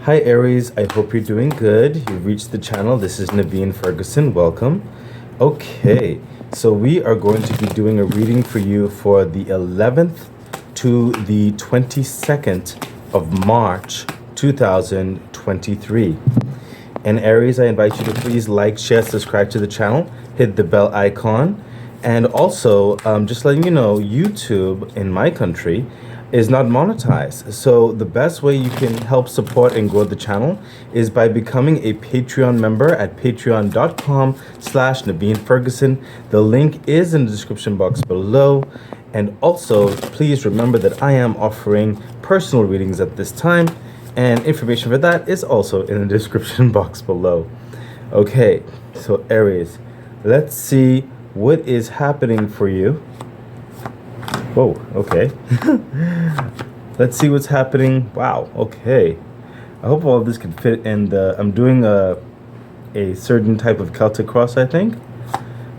Hi Aries, I hope you're doing good. You've reached the channel. This is Naveen Ferguson. Welcome. Okay, so we are going to be doing a reading for you for the 11th to the 22nd of March 2023. And Aries, I invite you to please like, share, subscribe to the channel, hit the bell icon, and also just letting you know, YouTube in my country is not monetized. So the best way you can help support and grow the channel is by becoming a Patreon member at patreon.com/Naveen Ferguson. The link is in the description box below. And also, please remember that I am offering personal readings at this time, and information for that is also in the description box below. Okay, so Aries, let's see what is happening for you. Whoa, okay. Let's see what's happening. Wow, okay. I hope all of this can fit in the... I'm doing a certain type of Celtic cross, I think.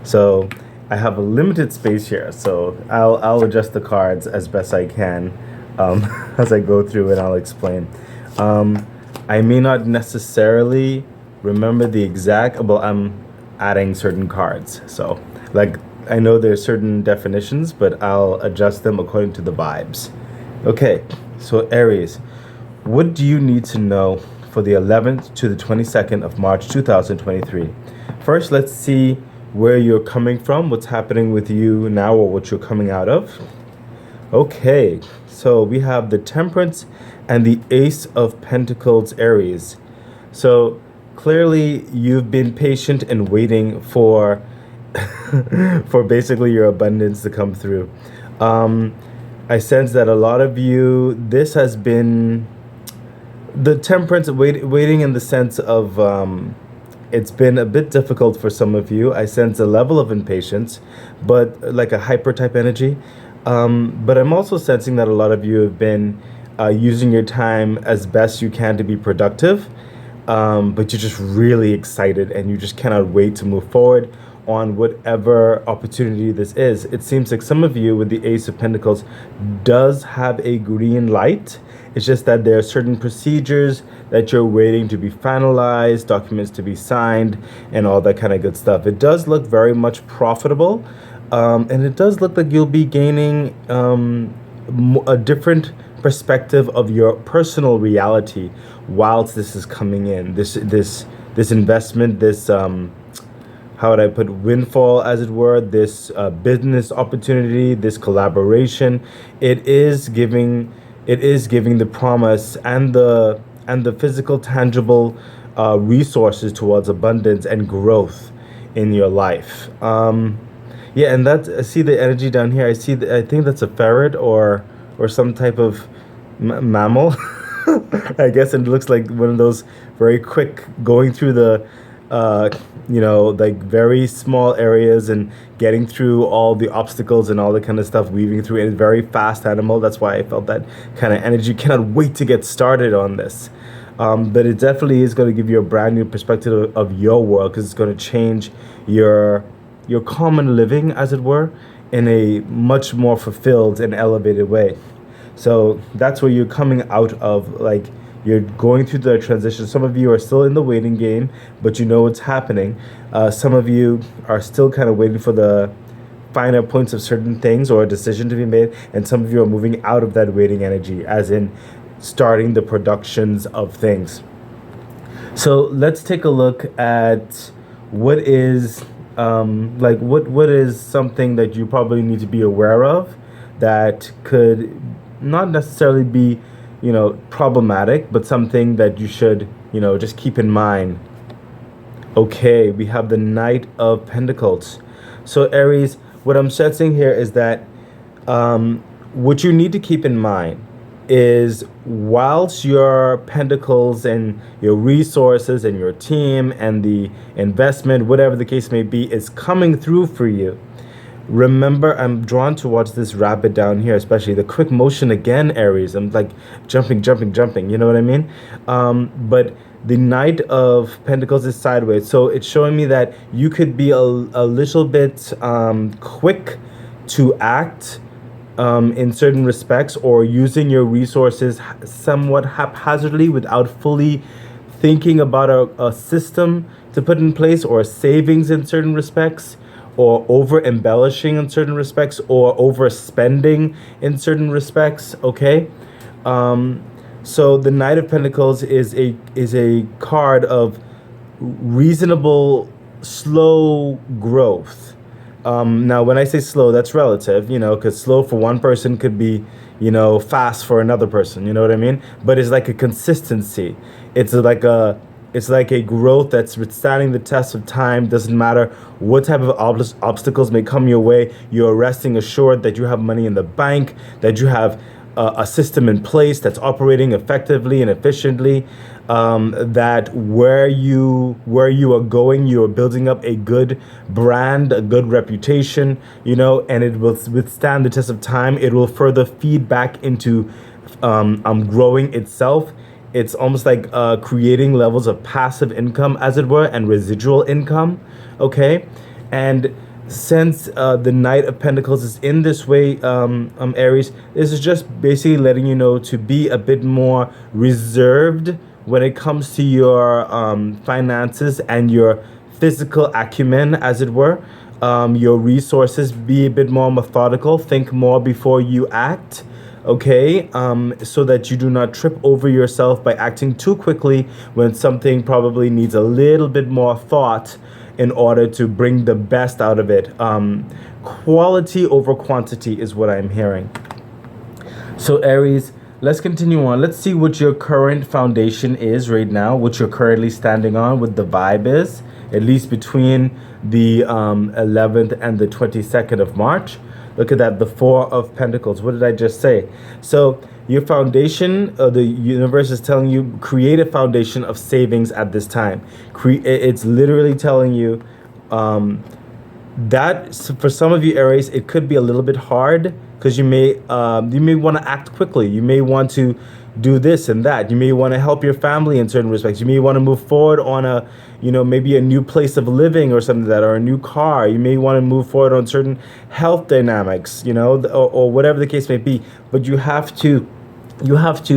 So I have a limited space here, so I'll adjust the cards as best I can as I go through, and I'll explain. I may not necessarily remember the exact... Well, I'm adding certain cards, so like... I know there's certain definitions, but I'll adjust them according to the vibes. Okay, so Aries, what do you need to know for the 11th to the 22nd of March 2023? First, let's see where you're coming from, what's happening with you now, or what you're coming out of. Okay, so we have the Temperance and the Ace of Pentacles, Aries. So clearly you've been patient and waiting for for basically your abundance to come through. I sense that a lot of you, this has been the Temperance, waiting in the sense of it's been a bit difficult for some of you. I sense a level of impatience, but like a hyper type energy. But I'm also sensing that a lot of you have been using your time as best you can to be productive, but you're just really excited and you just cannot wait to move forward on whatever opportunity this is. It seems like some of you with the Ace of Pentacles does have a green light. It's just that there are certain procedures that you're waiting to be finalized, documents to be signed, and all that kind of good stuff. It does look very much profitable, and it does look like you'll be gaining a different perspective of your personal reality whilst this is coming in. This investment, this how would I put, windfall, as it were, this business opportunity, this collaboration, it is giving the promise and the physical, tangible resources towards abundance and growth in your life. Yeah, and that's, I see the energy down here. I think that's a ferret or some type of mammal. I guess it looks like one of those very quick going through the like very small areas and getting through all the obstacles and all that kind of stuff, weaving through it. A very fast animal. That's why I felt that kind of energy. Cannot wait to get started on this. But it definitely is going to give you a brand new perspective of your world, because it's going to change your common living, as it were, in a much more fulfilled and elevated way. So that's where you're coming out of, like, you're going through the transition. Some of you are still in the waiting game, but you know what's happening. Some of you are still kind of waiting for the finer points of certain things or a decision to be made. And some of you are moving out of that waiting energy, as in starting the productions of things. So let's take a look at what is, what is something that you probably need to be aware of that could not necessarily be problematic, but something that you should, just keep in mind. Okay, we have the Knight of Pentacles. So Aries, what I'm sensing here is that what you need to keep in mind is, whilst your pentacles and your resources and your team and the investment, whatever the case may be, is coming through for you, remember, I'm drawn towards this rabbit down here, especially the quick motion again, Aries. I'm like jumping, you know what I mean? But the Knight of Pentacles is sideways, so it's showing me that you could be a little bit quick to act in certain respects, or using your resources somewhat haphazardly without fully thinking about a system to put in place, or savings in certain respects, or over embellishing in certain respects, or overspending in certain respects. Okay. So the Knight of Pentacles is a card of reasonable, slow growth. Now, when I say slow, that's relative, because slow for one person could be, fast for another person. You know what I mean? But it's like a consistency. It's like a growth that's withstanding the test of time. Doesn't matter what type of obstacles may come your way. You're resting assured that you have money in the bank, that you have a system in place that's operating effectively and efficiently, that where you are going, you are building up a good brand, a good reputation, and it will withstand the test of time. It will further feed back into growing itself. It's almost like creating levels of passive income, as it were, and residual income. Okay, and since the Knight of Pentacles is in this way, Aries, this is just basically letting you know to be a bit more reserved when it comes to your finances and your physical acumen, as it were. Your resources, be a bit more methodical, think more before you act. Okay, so that you do not trip over yourself by acting too quickly when something probably needs a little bit more thought in order to bring the best out of it. Quality over quantity is what I'm hearing. So Aries, let's continue on. Let's see what your current foundation is right now, what you're currently standing on, what the vibe is, at least between the 11th and the 22nd of March. Look at that, the Four of Pentacles. What did I just say? So your foundation, the universe is telling you, create a foundation of savings at this time. It's literally telling you that for some of you, Aries, it could be a little bit hard because you may want to act quickly. You may want to do this and that. You may want to help your family in certain respects. You may want to move forward on maybe a new place of living or something like that, or a new car. You may want to move forward on certain health dynamics, or whatever the case may be. But you have to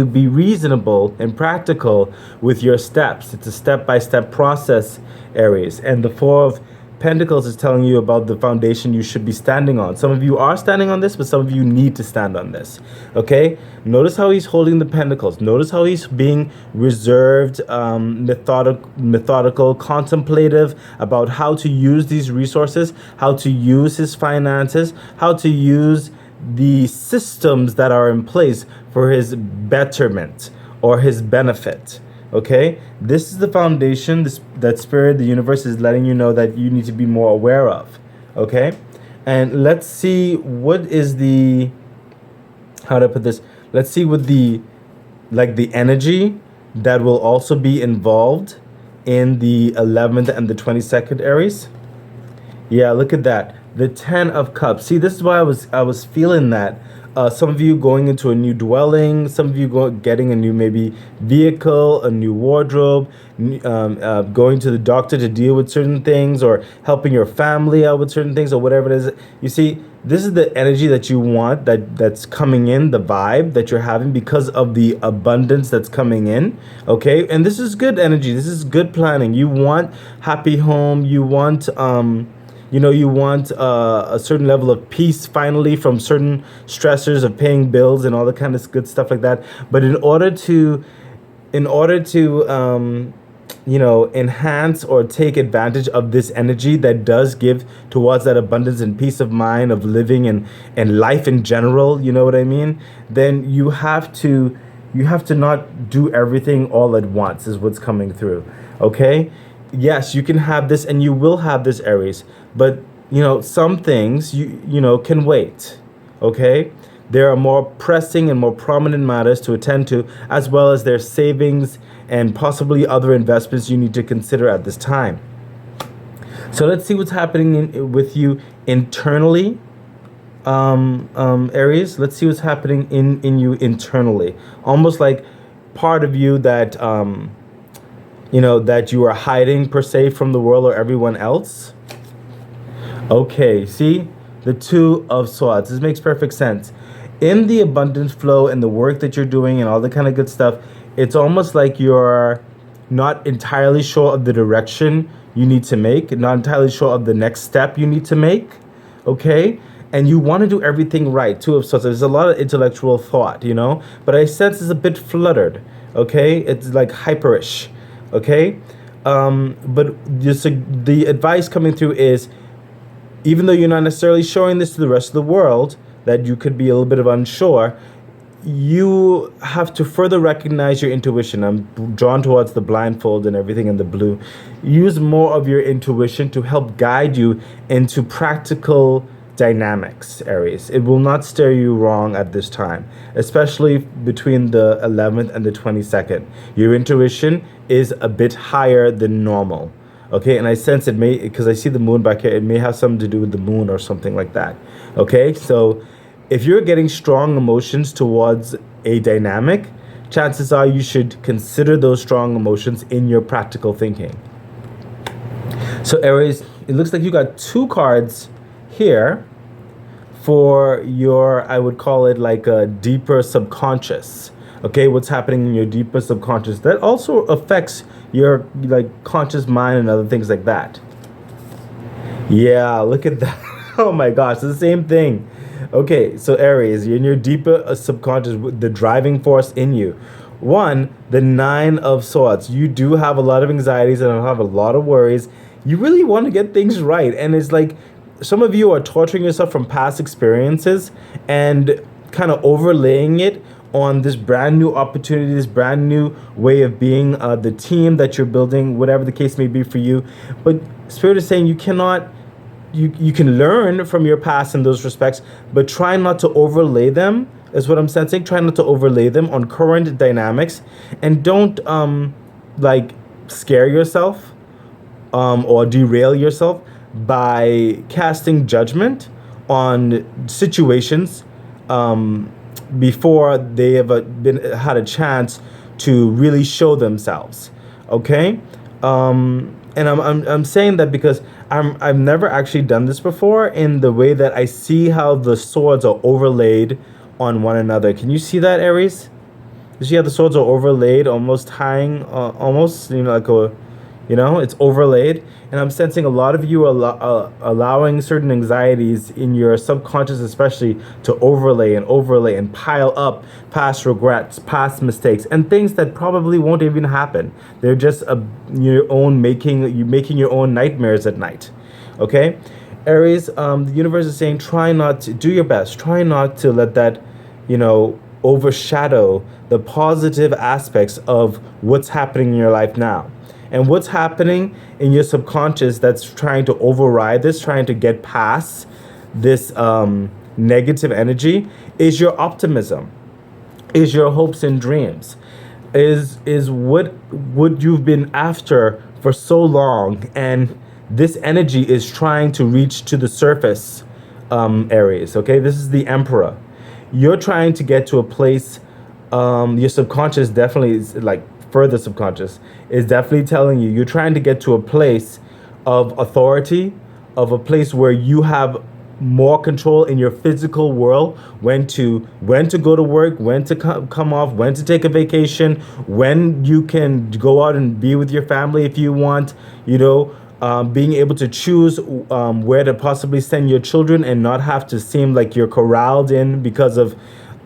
be reasonable and practical with your steps. It's a step-by-step process, Aries. And the Four of Pentacles is telling you about the foundation you should be standing on. Some of you are standing on this, but some of you need to stand on this. Okay? Notice how he's holding the pentacles. Notice how he's being reserved, methodical, contemplative about how to use these resources, how to use his finances, how to use the systems that are in place for his betterment or his benefit. Okay, this is the foundation that Spirit, the universe, is letting you know that you need to be more aware of. Okay, and let's see what is how to put this. Let's see what the energy that will also be involved in the 11th and the 22nd, Aries. Yeah, look at that. The 10 of Cups. See, this is why I was feeling that. Some of you going into a new dwelling, some of you getting a new maybe vehicle, a new wardrobe, going to the doctor to deal with certain things, or helping your family out with certain things, or whatever it is. You see, this is the energy that you want, that's coming in, the vibe that you're having because of the abundance that's coming in. Okay, and this is good energy. This is good planning. You want happy home. You want you want a certain level of peace finally from certain stressors of paying bills and all the kind of good stuff like that. But in order to enhance or take advantage of this energy that does give towards that abundance and peace of mind of living and life in general, you know what I mean? Then you have to not do everything all at once, is what's coming through. Okay? Yes, you can have this, and you will have this, Aries, but some things you can wait. Okay, there are more pressing and more prominent matters to attend to, as well as their savings and possibly other investments you need to consider at this time. So let's see what's happening with you internally, Aries. Let's see what's happening in you internally, almost like part of you that that you are hiding per se from the world or everyone else. Okay, see, the Two of Swords. This makes perfect sense. in the abundant flow and the work that you're doing and all the kind of good stuff, it's almost like you're not entirely sure of the direction you need to make, not entirely sure of the next step you need to make, okay? And you want to do everything right, too, of sorts. There's a lot of intellectual thought, you know? But I sense it's a bit fluttered, okay? It's like hyperish, okay? But just the advice coming through is, even though you're not necessarily showing this to the rest of the world, that you could be a little bit of unsure, you have to further recognize your intuition. I'm drawn towards the blindfold and everything in the blue. Use more of your intuition to help guide you into practical dynamics, Aries. It will not steer you wrong at this time, especially between the 11th and the 22nd. Your intuition is a bit higher than normal. Okay, and I sense it may, because I see the moon back here, it may have something to do with the moon or something like that. Okay, so if you're getting strong emotions towards a dynamic, chances are you should consider those strong emotions in your practical thinking. So Aries, it looks like you got 2 cards here for your, I would call it like a deeper subconscious. Okay, what's happening in your deeper subconscious that also affects your like conscious mind and other things like that. Yeah, look at that. Oh my gosh, it's the same thing. Okay, so Aries, you're in your deeper subconscious, the driving force in you. 1, the 9 of Swords. You do have a lot of anxieties and have a lot of worries. You really want to get things right. And it's like some of you are torturing yourself from past experiences and kind of overlaying it on this brand new opportunity, this brand new way of being, the team that you're building, whatever the case may be for you. But Spirit is saying you cannot, you can learn from your past in those respects, but try not to overlay them, is what I'm sensing. Try not to overlay them on current dynamics, and don't like scare yourself or derail yourself by casting judgment on situations before they have had a chance to really show themselves. Okay, and I'm saying that because I've never actually done this before in the way that I see how the swords are overlaid on one another. Can you see that, Aries? You see how the swords are overlaid, almost tying, almost, you know, like a, you know, it's overlaid. And I'm sensing a lot of you are allowing certain anxieties in your subconscious, especially, to overlay and pile up past regrets, past mistakes, and things that probably won't even happen. They're just your own making your own nightmares at night. Okay, Aries, the universe is saying, try not to, do your best. Try not to let that, you know, overshadow the positive aspects of what's happening in your life now. And what's happening in your subconscious that's trying to override this, trying to get past this negative energy, is your optimism, is your hopes and dreams, is what you've been after for so long. And this energy is trying to reach to the surface, Aries, okay? This is the Emperor. You're trying to get to a place, your subconscious definitely is like, further subconscious is definitely telling you you're trying to get to a place of authority, of a place where you have more control in your physical world, when to go to work, when to come off, when to take a vacation, when you can go out and be with your family if you want, you know, being able to choose where to possibly send your children and not have to seem like you're corralled in because of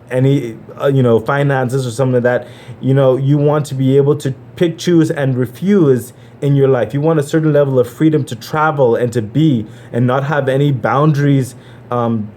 any you know, finances or something like that. You know, you want to be able to pick, choose, and refuse in your life. You want a certain level of freedom to travel and to be, and not have any boundaries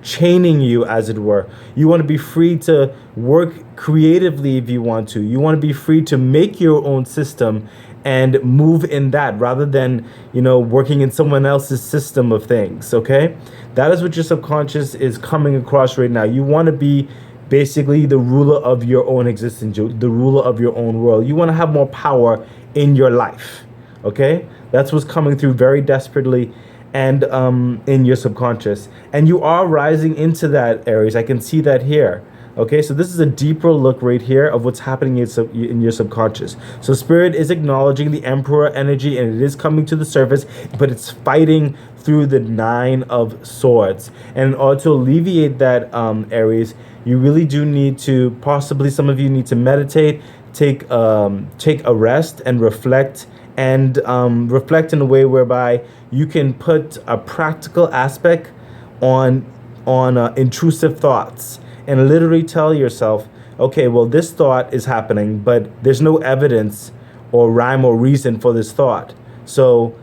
chaining you, as it were. You want to be free to work creatively if you want to. You want to be free to make your own system and move in that, rather than, you know, working in someone else's system of things. Okay, that is what your subconscious is coming across right now. You want to be basically the ruler of your own existence, the ruler of your own world. You want to have more power in your life. Okay, that's what's coming through very desperately, and in your subconscious. And you are rising into that, Aries. I can see that here. Okay, so this is a deeper look right here of what's happening in your subconscious. So Spirit is acknowledging the Emperor energy, and it is coming to the surface, but it's fighting through the 9 of Swords. And in order to alleviate that, Aries, You really do need to, possibly some of you need to meditate, take a rest and reflect, and reflect in a way whereby you can put a practical aspect on intrusive thoughts, and literally tell yourself, okay, well, this thought is happening, but there's no evidence or rhyme or reason for this thought. So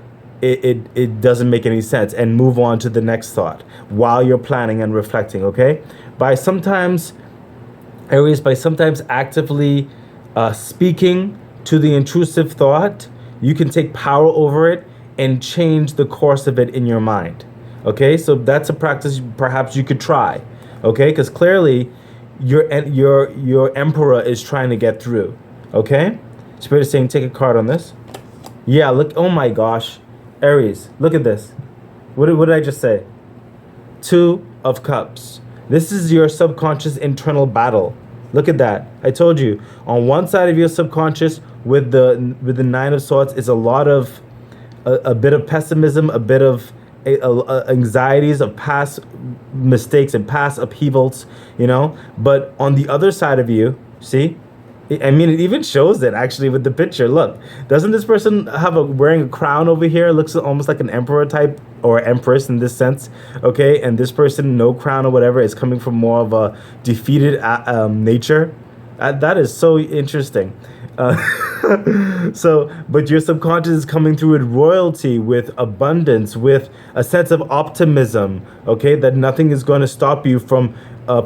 it doesn't make any sense, and move on to the next thought while you're planning and reflecting, okay? By sometimes, Aries, by sometimes actively speaking to the intrusive thought, you can take power over it and change the course of it in your mind, okay? So that's a practice perhaps you could try, okay? Because clearly your emperor is trying to get through, okay? Spirit is saying take a card on this. Yeah, look, oh my gosh. Aries, look at this. What did I just say? Two of Cups. This is your subconscious internal battle. Look at that. I told you. On one side of your subconscious with the Nine of Swords is a lot of a bit of pessimism, a bit of anxieties of past mistakes and past upheavals, you know. But on the other side of you, see, I mean, it even shows it actually with the picture. Look, doesn't this person have wearing a crown over here? It looks almost like an emperor type or empress in this sense, okay? And this person, no crown or whatever, is coming from more of a defeated nature. That is so interesting. But your subconscious is coming through with royalty, with abundance, with a sense of optimism, okay? That nothing is going to stop you from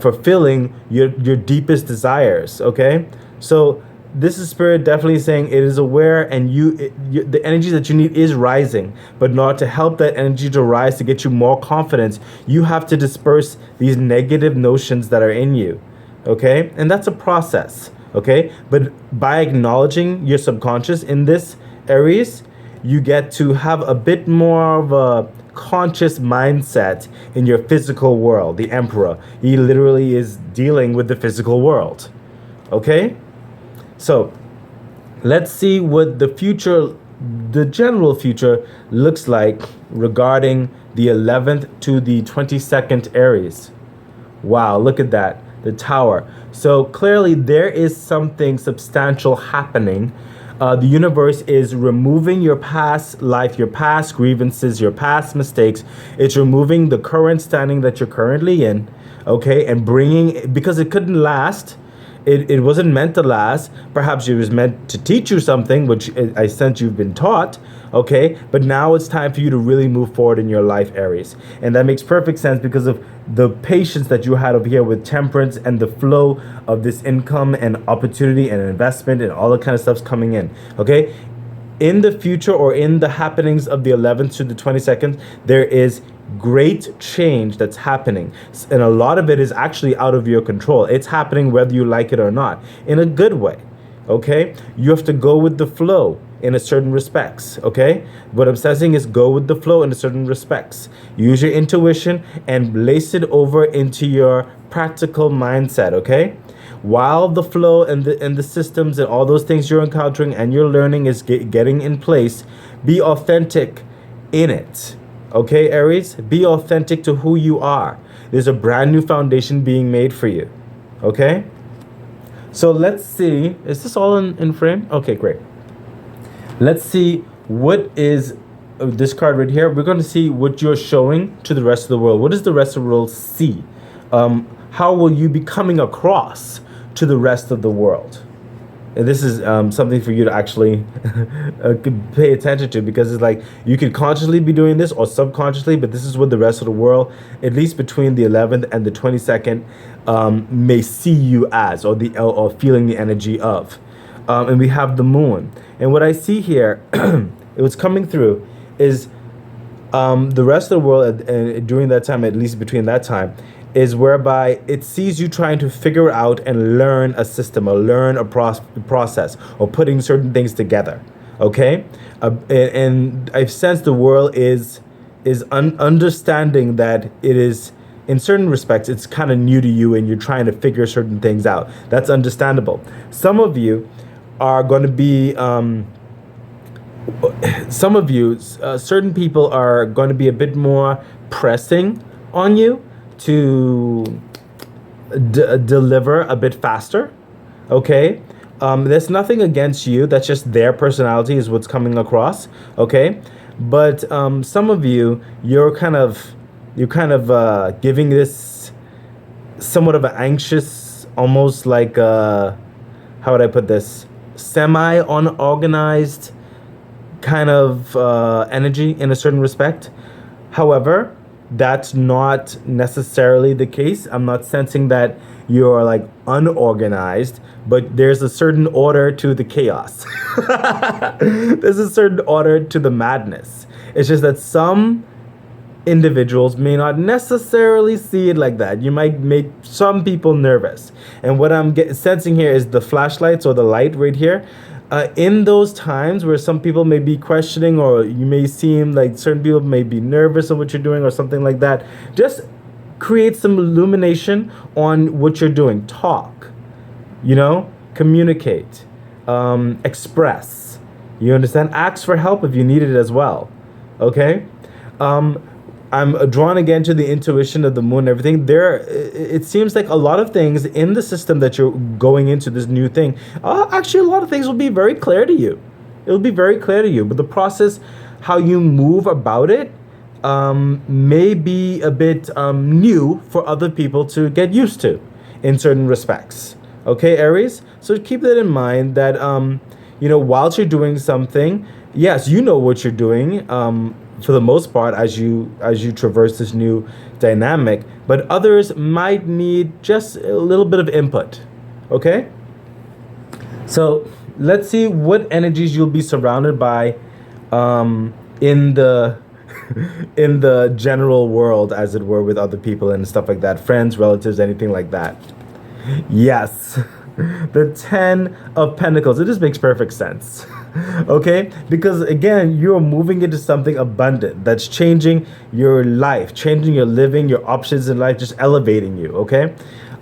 fulfilling your deepest desires, okay? So this is Spirit definitely saying it is aware, and the energy that you need is rising, but not to help that energy to rise, to get you more confidence, you have to disperse these negative notions that are in you, okay? And that's a process, okay? But by acknowledging your subconscious in this, Aries, you get to have a bit more of a conscious mindset in your physical world. The Emperor, he literally is dealing with the physical world, okay? So let's see what the future, the general future looks like regarding the 11th to the 22nd Aries. Wow, look at that, the Tower. So clearly there is something substantial happening. The universe is removing your past life, your past grievances, your past mistakes. It's removing the current standing that you're currently in, okay, and bringing, because it couldn't last. It wasn't meant to last. Perhaps it was meant to teach you something, which I sense you've been taught, okay? But now it's time for you to really move forward in your life, Aries. And that makes perfect sense because of the patience that you had over here with Temperance and the flow of this income and opportunity and investment and all that kind of stuff's coming in, okay? In the future, or in the happenings of the 11th to the 22nd, there is great change that's happening, and a lot of it is actually out of your control. It's happening whether you like it or not, in a good way, okay? You have to go with the flow in a certain respects, okay? What I'm saying is go with the flow in a certain respects. Use your intuition and lace it over into your practical mindset, okay? While the flow and the systems and all those things you're encountering and you're learning is getting in place, be authentic in it. Okay, Aries? Be authentic to who you are. There's a brand new foundation being made for you. Okay? So let's see. Is this all in frame? Okay, great. Let's see what is this card right here. We're going to see what you're showing to the rest of the world. What does the rest of the world see? How will you be coming across to the rest of the world? And this is something for you to actually pay attention to, because it's like you could consciously be doing this or subconsciously, but this is what the rest of the world, at least between the 11th and the 22nd, may see you as, or feeling the energy of. And we have the Moon. And what I see here, it was coming through, is the rest of the world during that time, at least between that time, is whereby it sees you trying to figure out and learn a system, or learn a process, or putting certain things together, okay? And I've sensed the world is understanding that it is, in certain respects, it's kind of new to you and you're trying to figure certain things out. That's understandable. Some of you are going to be, certain people are going to be a bit more pressing on you to deliver a bit faster. Okay. There's nothing against you. That's just their personality is what's coming across. Okay. But some of you, you're kind of giving this somewhat of an anxious, almost like how would I put this? Semi unorganized kind of energy in a certain respect. However, that's not necessarily the case. I'm not sensing that you're like unorganized, but there's a certain order to the chaos. There's a certain order to the madness. It's just that some individuals may not necessarily see it like that. You might make some people nervous. And what I'm sensing here is the flashlights or the light right here. In those times where some people may be questioning, or you may seem like certain people may be nervous of what you're doing or something like that, just create some illumination on what you're doing. Talk, communicate, express. You understand? Ask for help if you need it as well. Okay? I'm drawn again to the intuition of the moon and everything. It seems like a lot of things in the system that you're going into this new thing. Actually, a lot of things will be very clear to you. It'll be very clear to you. But the process, how you move about it, may be a bit new for other people to get used to in certain respects. Okay, Aries? So keep that in mind that, whilst you're doing something, yes, you know what you're doing. For the most part, as you traverse this new dynamic, but others might need just a little bit of input. Okay, so let's see what energies you'll be surrounded by in the in the general world, as it were, with other people and stuff like that, friends, relatives, anything like that. Yes. The 10 of Pentacles. It just makes perfect sense. Okay? Because again, you're moving into something abundant that's changing your life, changing your living, your options in life, just elevating you. Okay?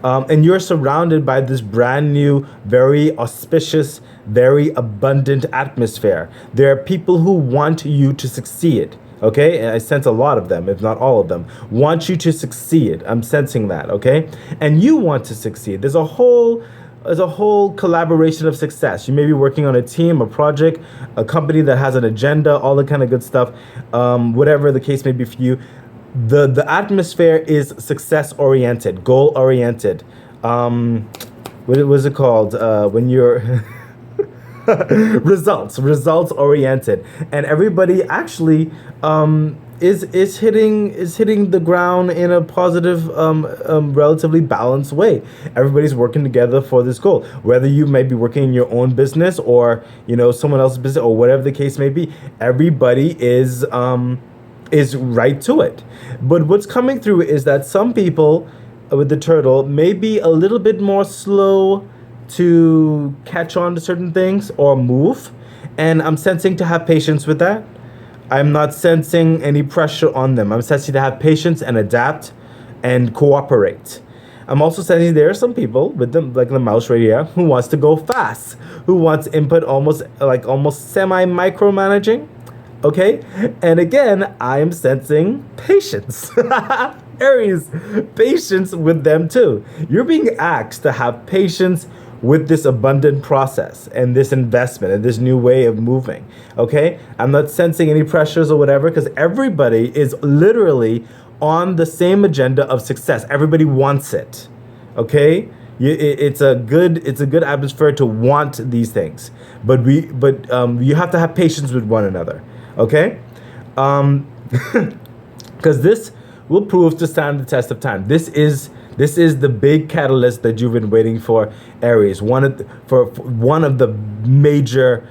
And you're surrounded by this brand new, very auspicious, very abundant atmosphere. There are people who want you to succeed. Okay, and I sense a lot of them, if not all of them, want you to succeed. I'm sensing that. Okay, and you want to succeed. There's a whole collaboration of success. You may be working on a team, a project, a company that has an agenda, all the kind of good stuff. Whatever the case may be for you, the atmosphere is success oriented, goal oriented. What was it called when you're results oriented, and everybody actually is hitting the ground in a positive, relatively balanced way. Everybody's working together for this goal. Whether you may be working in your own business or someone else's business or whatever the case may be, everybody is right to it. But what's coming through is that some people with the turtle may be a little bit more slow to catch on to certain things or move, and I'm sensing to have patience with that. I'm not sensing any pressure on them. I'm sensing to have patience and adapt and cooperate. I'm also sensing there are some people with them, like the mouse right here, who wants to go fast, who wants input almost semi micromanaging. Okay, and again, I am sensing patience. Aries, patience with them too. You're being asked to have patience with this abundant process and this investment and this new way of moving. Okay, I'm not sensing any pressures or whatever, because everybody is literally on the same agenda of success. Everybody wants it. Okay, it's a good atmosphere to want these things, but you have to have patience with one another. Okay, because this will prove to stand the test of time. This is the big catalyst that you've been waiting for, Aries. One of the major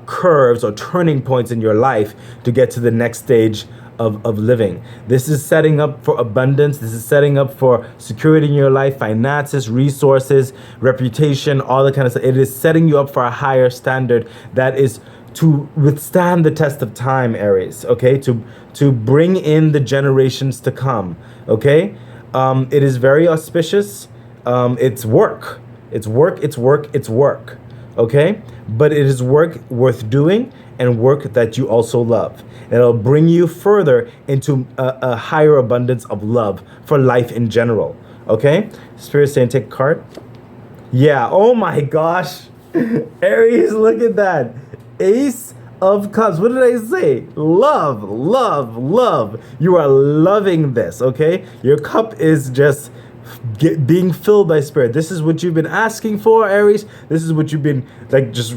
curves or turning points in your life to get to the next stage of living. This is setting up for abundance. This is setting up for security in your life, finances, resources, reputation, all that kind of stuff. It is setting you up for a higher standard that is to withstand the test of time, Aries. Okay, to bring in the generations to come. Okay. It is very auspicious. It's work. It's work. Okay? But it is work worth doing and work that you also love. And it'll bring you further into a higher abundance of love for life in general. Okay? Spirit saying take a card. Yeah, oh my gosh. Aries, look at that. Ace of Cups. What did I say? Love, love, love. You are loving this, okay? Your cup is just being filled by spirit. This is what you've been asking for, Aries. This is what you've been like just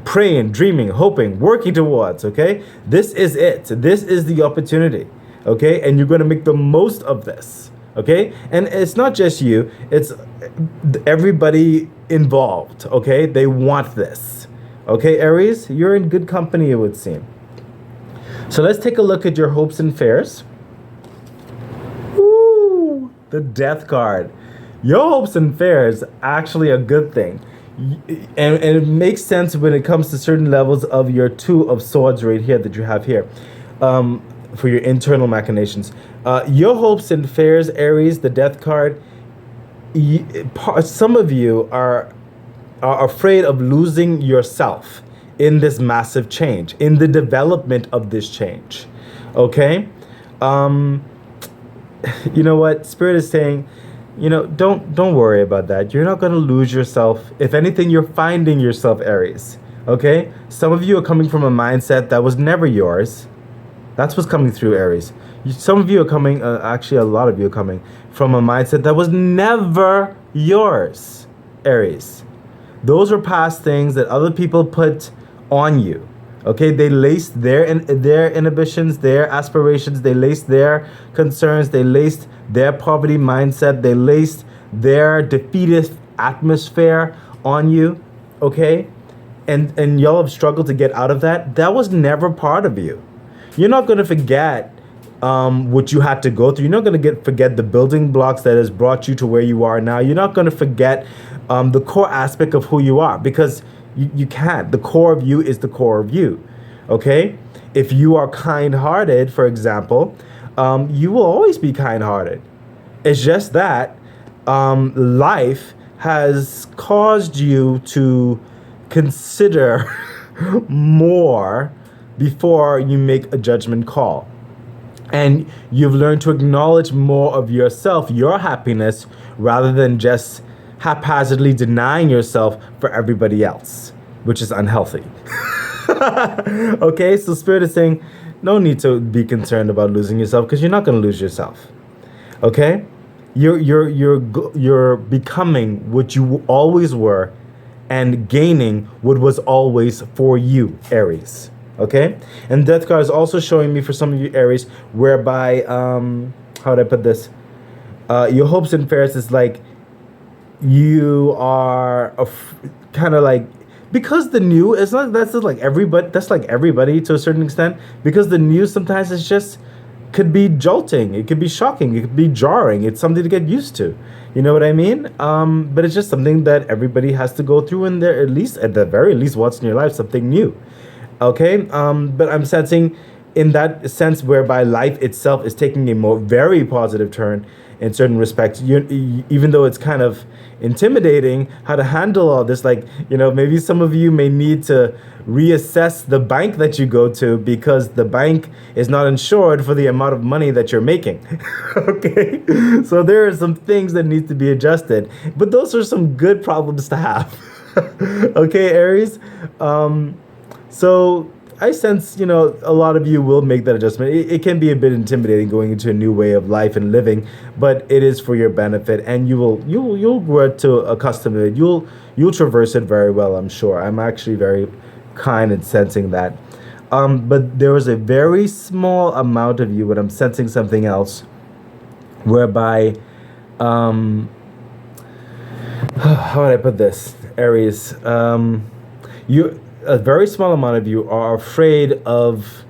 praying, dreaming, hoping, working towards, okay? This is it. This is the opportunity, okay? And you're going to make the most of this, okay? And it's not just you, it's everybody involved, okay? They want this, okay, Aries? You're in good company, it would seem. So let's take a look at your hopes and fears. Woo! The Death card. Your hopes and fears actually a good thing. And it makes sense when it comes to certain levels of your Two of Swords right here that you have here, for your internal machinations. Your hopes and fears, Aries, the Death card, some of you are afraid of losing yourself in this massive change, in the development of this change, okay? You know what? Spirit is saying, you know, don't worry about that. You're not going to lose yourself. If anything, you're finding yourself, Aries. Okay? Some of you are coming from a mindset that was never yours. That's what's coming through, Aries. Some of you are coming, actually a lot of you are coming from a mindset that was never yours, Aries. Those are past things that other people put on you. Okay, they laced their inhibitions, their aspirations, they laced their concerns, they laced their poverty mindset, they laced their defeatist atmosphere on you, okay? And y'all have struggled to get out of that. That was never part of you. You're not going to forget what you had to go through. You're not going to forget the building blocks that has brought you to where you are now. You're not going to forget the core aspect of who you are, because you can't. The core of you is the core of you, okay? If you are kind-hearted, for example, you will always be kind-hearted. It's just that life has caused you to consider more before you make a judgment call. And you've learned to acknowledge more of yourself, your happiness, rather than just haphazardly denying yourself for everybody else, which is unhealthy. Okay, so Spirit is saying, no need to be concerned about losing yourself, because you're not going to lose yourself. Okay, you're becoming what you always were, and gaining what was always for you, Aries. Okay, and Death card is also showing me for some of you, Aries, whereby how do I put this? Your hopes and fears is like, you are kind of like, because the new, it's not, that's just like everybody, that's like everybody to a certain extent, because the new sometimes is just, could be jolting, it could be shocking, it could be jarring, it's something to get used to, you know what I mean? But it's just something that everybody has to go through, and there, at the very least, once in your life, something new. Okay, but I'm sensing in that sense whereby life itself is taking a very positive turn in certain respects, even though it's kind of intimidating how to handle all this. Like, you know, maybe some of you may need to reassess the bank that you go to, because the bank is not insured for the amount of money that you're making. Okay, so there are some things that need to be adjusted, but those are some good problems to have. Okay, Aries. So I sense, you know, a lot of you will make that adjustment. It can be a bit intimidating going into a new way of life and living, but it is for your benefit, and you'll grow to accustom to it. You'll traverse it very well, I'm sure. I'm actually very kind in sensing that. But there was a very small amount of you, but I'm sensing something else, whereby how would I put this, Aries? A very small amount of you are afraid of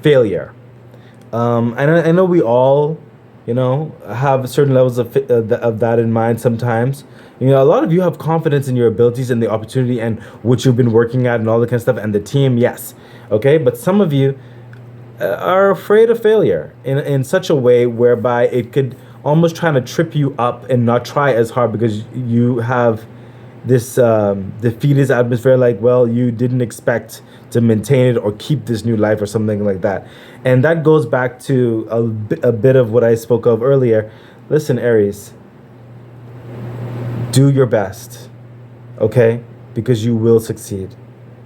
failure. And I know we all, you know, have certain levels of that in mind sometimes. You know, a lot of you have confidence in your abilities and the opportunity and what you've been working at and all that kind of stuff, and the team, yes. Okay, but some of you are afraid of failure in such a way whereby it could almost try to trip you up and not try as hard, because you have this defeatist atmosphere, like, well, you didn't expect to maintain it or keep this new life or something like that. And that goes back to a bit of what I spoke of earlier, Listen, Aries, do your best, okay? Because you will succeed.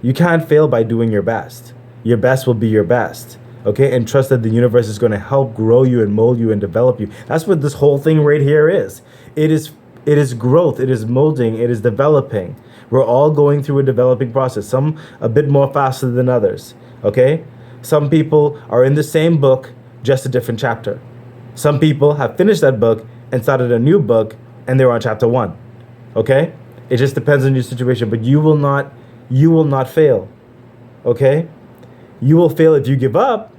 You can't fail by doing your best. Your best will be your best, okay? And trust that the universe is going to help grow you and mold you and develop you. That's what this whole thing right here is. It is growth, it is molding, it is developing. We're all going through a developing process, some a bit more faster than others, okay? Some people are in the same book, just a different chapter. Some people have finished that book and started a new book and they're on chapter 1, okay? It just depends on your situation, but you will not fail, okay? You will fail if you give up,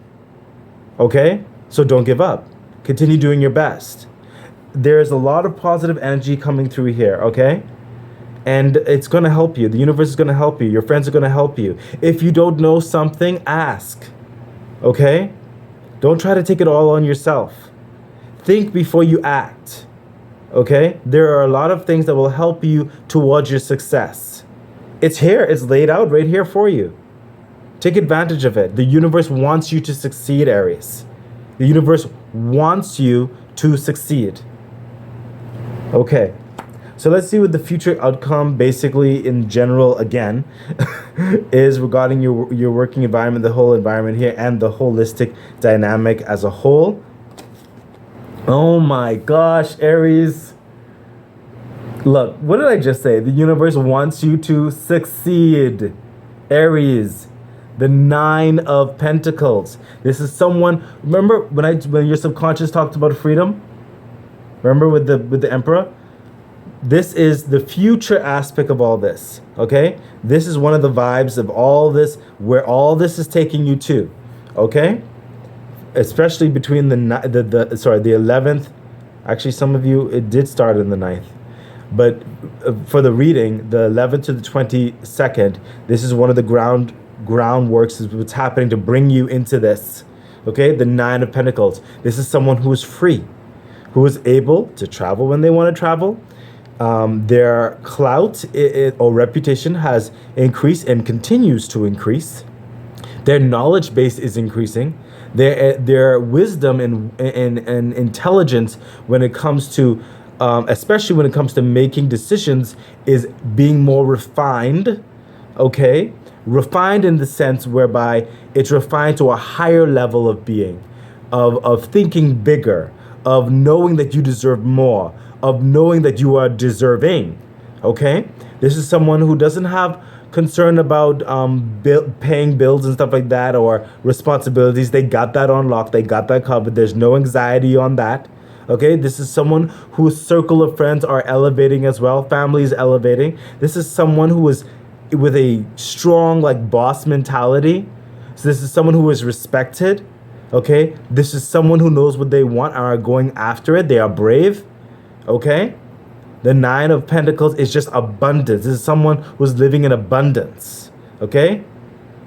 okay? So don't give up. Continue doing your best. There's a lot of positive energy coming through here, okay? And it's going to help you. The universe is going to help you. Your friends are going to help you. If you don't know something, ask, okay? Don't try to take it all on yourself. Think before you act, okay? There are a lot of things that will help you towards your success. It's here. It's laid out right here for you. Take advantage of it. The universe wants you to succeed, Aries. The universe wants you to succeed. Okay, so let's see what the future outcome, basically in general, again, is regarding your working environment, the whole environment here, and the holistic dynamic as a whole. Oh my gosh, Aries. Look, what did I just say? The universe wants you to succeed, Aries. The 9 of Pentacles. This is someone. Remember when your subconscious talked about freedom? Remember with the Emperor? This is the future aspect of all this, okay? This is one of the vibes of all this, where all this is taking you to, okay? Especially between the 11th. Actually, some of you, it did start in the 9th. But for the reading, the 11th to the 22nd, this is one of the groundworks is what's happening to bring you into this, okay? The 9 of Pentacles. This is someone who is free, who is able to travel when they want to travel. Their clout or reputation has increased and continues to increase. Their knowledge base is increasing. Their wisdom and intelligence when it comes to, especially when it comes to making decisions, is being more refined, okay? Refined in the sense whereby it's refined to a higher level of being, of thinking bigger, of knowing that you deserve more, of knowing that you are deserving, okay? This is someone who doesn't have concern about paying bills and stuff like that, or responsibilities. They got that on lock. They got that covered. There's no anxiety on that, okay? This is someone whose circle of friends are elevating as well. Family is elevating. This is someone who is with a strong, like, boss mentality. So this is someone who is respected, okay? This is someone who knows what they want and are going after it. They are brave, okay? The 9 of Pentacles is just abundance. This is someone who's living in abundance, okay?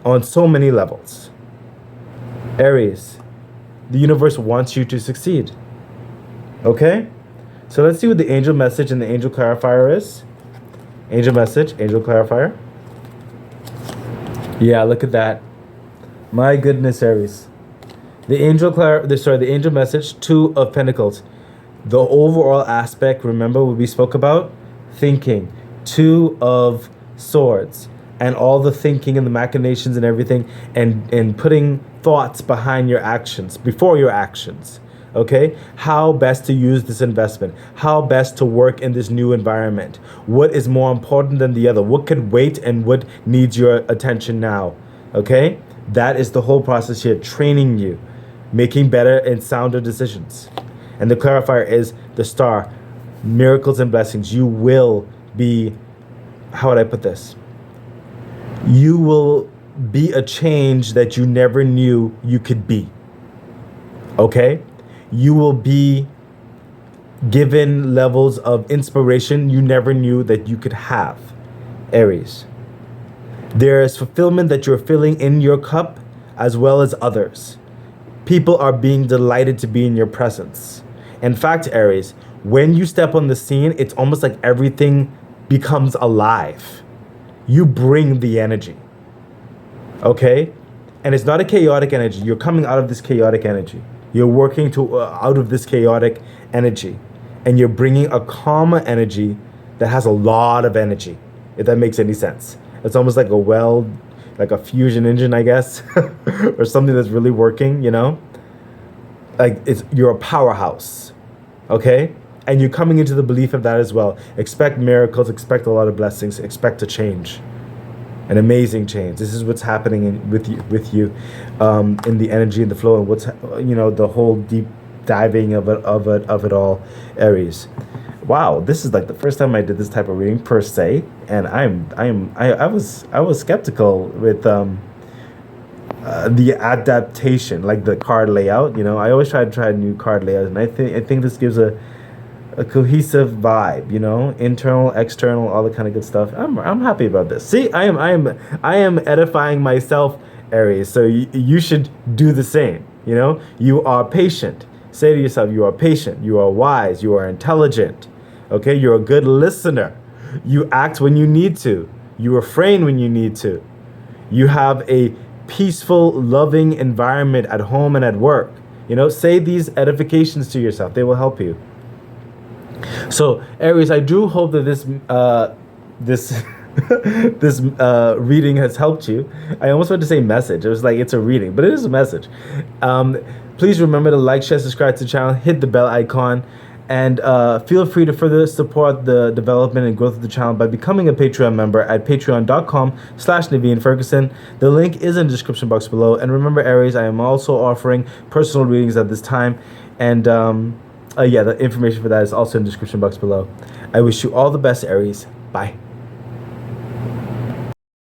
On so many levels. Aries, the universe wants you to succeed, okay? So let's see what the angel message and the angel clarifier is. Angel message, angel clarifier. Yeah, look at that. My goodness, Aries. The angel message, 2 of Pentacles. The overall aspect, remember what we spoke about? Thinking. 2 of Swords. And all the thinking and the machinations and everything, and putting thoughts behind your actions, before your actions. Okay? How best to use this investment? How best to work in this new environment? What is more important than the other? What could wait and what needs your attention now? Okay? That is the whole process here, training you, making better and sounder decisions. And the clarifier is the Star, miracles and blessings. You will be, how would I put this? You will be a change that you never knew you could be. Okay? You will be given levels of inspiration you never knew that you could have, Aries. There is fulfillment that you're filling in your cup as well as others. People are being delighted to be in your presence. In fact, Aries, when you step on the scene, it's almost like everything becomes alive. You bring the energy, okay? And it's not a chaotic energy. You're coming out of this chaotic energy. You're working to out of this chaotic energy, and you're bringing a calmer energy that has a lot of energy, if that makes any sense. It's almost like like a fusion engine, I guess, or something that's really working, you know? Like you're a powerhouse, okay? And you're coming into the belief of that as well. Expect miracles, expect a lot of blessings, expect a change, an amazing change. This is what's happening with you, in the energy and the flow, and what's, the whole deep diving of it all, Aries. Wow, this is like the first time I did this type of reading per se, and I was skeptical with the adaptation, like the card layout. I always try a new card layout, and I think this gives a cohesive vibe. Internal, external, all the kind of good stuff. I'm happy about this. See, I am edifying myself, Aries. So you should do the same. You are patient. Say to yourself, you are patient. You are wise. You are intelligent. Okay, you're a good listener. You act when you need to. You refrain when you need to. You have a peaceful, loving environment at home and at work. Say these edifications to yourself. They will help you. So, Aries, I do hope that this this reading has helped you. I almost wanted to say message. It was like it's a reading, but it is a message. Please remember to like, share, subscribe to the channel, hit the bell icon, and feel free to further support the development and growth of the channel by becoming a Patreon member at patreon.com/Naveen Ferguson. The link is in the description box below. And remember, Aries, I am also offering personal readings at this time. And the information for that is also in the description box below. I wish you all the best, Aries. Bye.